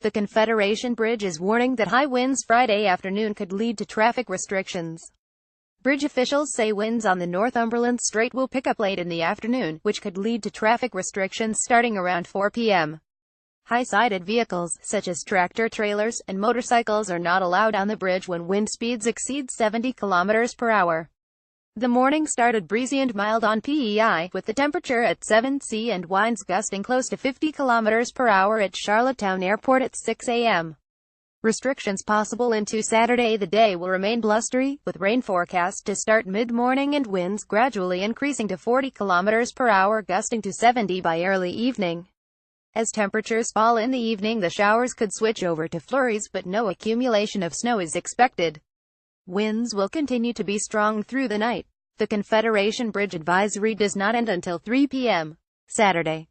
The Confederation Bridge is warning that high winds Friday afternoon could lead to traffic restrictions. Bridge officials say winds on the Northumberland Strait will pick up late in the afternoon, which could lead to traffic restrictions starting around 4 p.m. High-sided vehicles, such as tractor-trailers and motorcycles, are not allowed on the bridge when wind speeds exceed 70 km per hour. The morning started breezy and mild on PEI, with the temperature at 7°C and winds gusting close to 50 km per hour at Charlottetown Airport at 6 a.m. Restrictions possible into Saturday. The day will remain blustery, with rain forecast to start mid-morning and winds gradually increasing to 40 km per hour, gusting to 70 by early evening. As temperatures fall in the evening, the showers could switch over to flurries, but no accumulation of snow is expected. Winds will continue to be strong through the night. The Confederation Bridge advisory does not end until 3 p.m. Saturday.